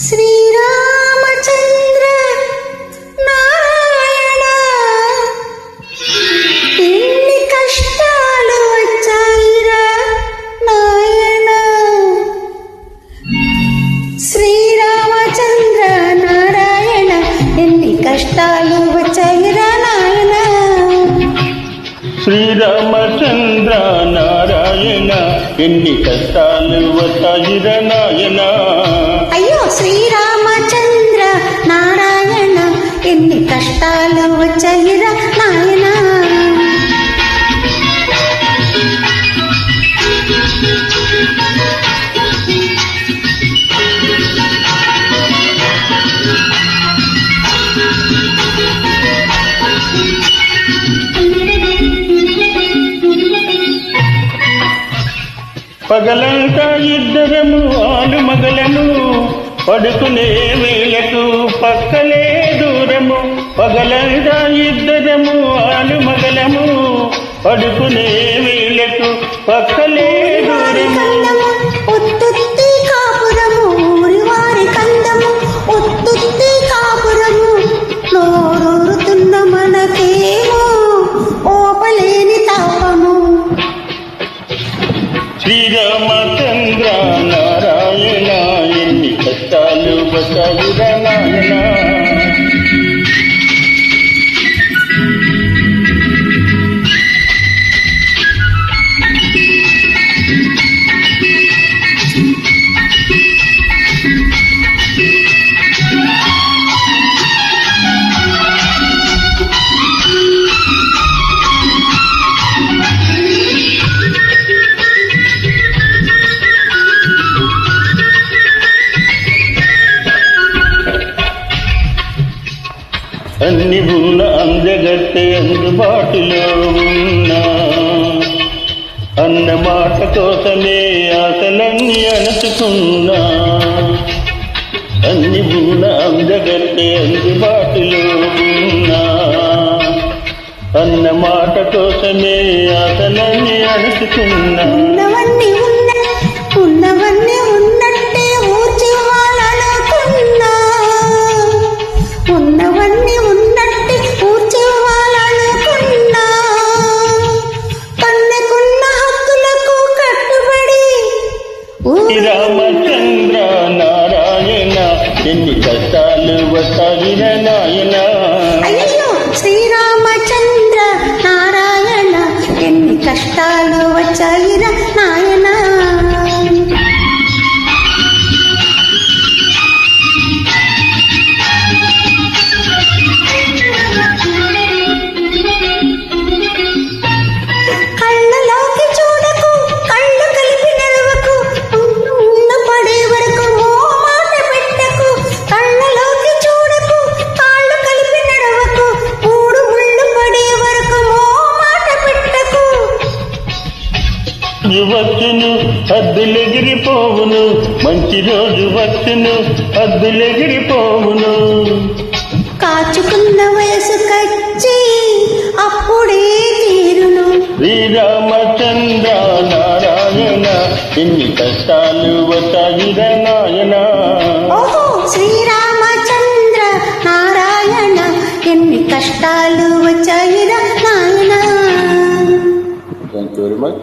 శ్రీరామచంద్ర నారాయణ ఎన్ని కష్టాలు వచ్చాయిరా నాయన. శ్రీరామచంద్ర నారాయణ ఎన్ని కష్టాలు వచ్చాయిరా నాయన. శ్రీరామచంద్ర నారాయణ ఎన్ని కష్టాలు వచ్చాయిరా నాయన. అయ్యో శ్రీరామచంద్ర నారాయణ ఎన్ని కష్టాలు వచ్చాయిరా నాయన. పగలంతా ఇద్దరము ఆలు మగలము, పడుకునే వేళకు పక్కలే దూరము. పగలంతా ఇద్దరము ఆలు మగలము, పడుకునే వేళకు పక్కలే దూరము. ఒత్తుత్తి కాపురము ఊరివారి కందము, ఒత్తుత్తి కాపురము నోరూరుతున్న మనకేమో ఓపలేని తాపము. శ్రీరామచంద్ర నారాయణ ఎన్ని కష్టాలు వచ్చాయిరా నాయన. అన్ని ఉన్న అందగత్తె అందుబాటులో ఉన్నా, అన్న మాట కోసమే ఆశలన్నీ అణచుకున్నా. అన్ని ఉన్న అందగత్తె అందుబాటులో ఉన్నా, అన్న మాట కోసమే ఆశలన్నీ అణచుకున్నా. ఉన్నవన్నీ ఉన్నట్టే ఊర్చివ్వాలనుకున్నా, ఉన్నవన్నీ ఉన్నట్టే ఊర్చివ్వాలనుకున్నా. కన్నెకున్న హక్కులకు కట్టుబడి రామచంద్ర నారాయణ ఎన్ని కష్టాలు వచ్చాయిరా నాయన. అయ్యో శ్రీరామచంద్ర నారాయణ ఎన్ని కష్టాలు వచ్చాయిరా నాయన. కళ్ళలోకి చూడకు, కళ్ళు కలిపి నడవకు, ఉన్న పడే వరకు మాట పెట్టకు. కళ్ళలోకి చూడకు, కాళ్ళు కలిపి నడవకు, మూడు ముళ్ళు పడే వరకు మాట పెట్టకు. వచ్చును హద్దులెగిరిపోవును, మంచి రోజు వచ్చును హద్దులెగిరిపోవును. కాచుకున్న వయసు కచ్చి అప్పుడే తీరును. శ్రీరామచంద్ర నారాయణ ఎన్ని కష్టాలు వచ్చాయిరా నాయన. ఓహో శ్రీరామచంద్ర నారాయణ ఎన్ని కష్టాలు వచ్చాయిరా నాయన. Thank you very much.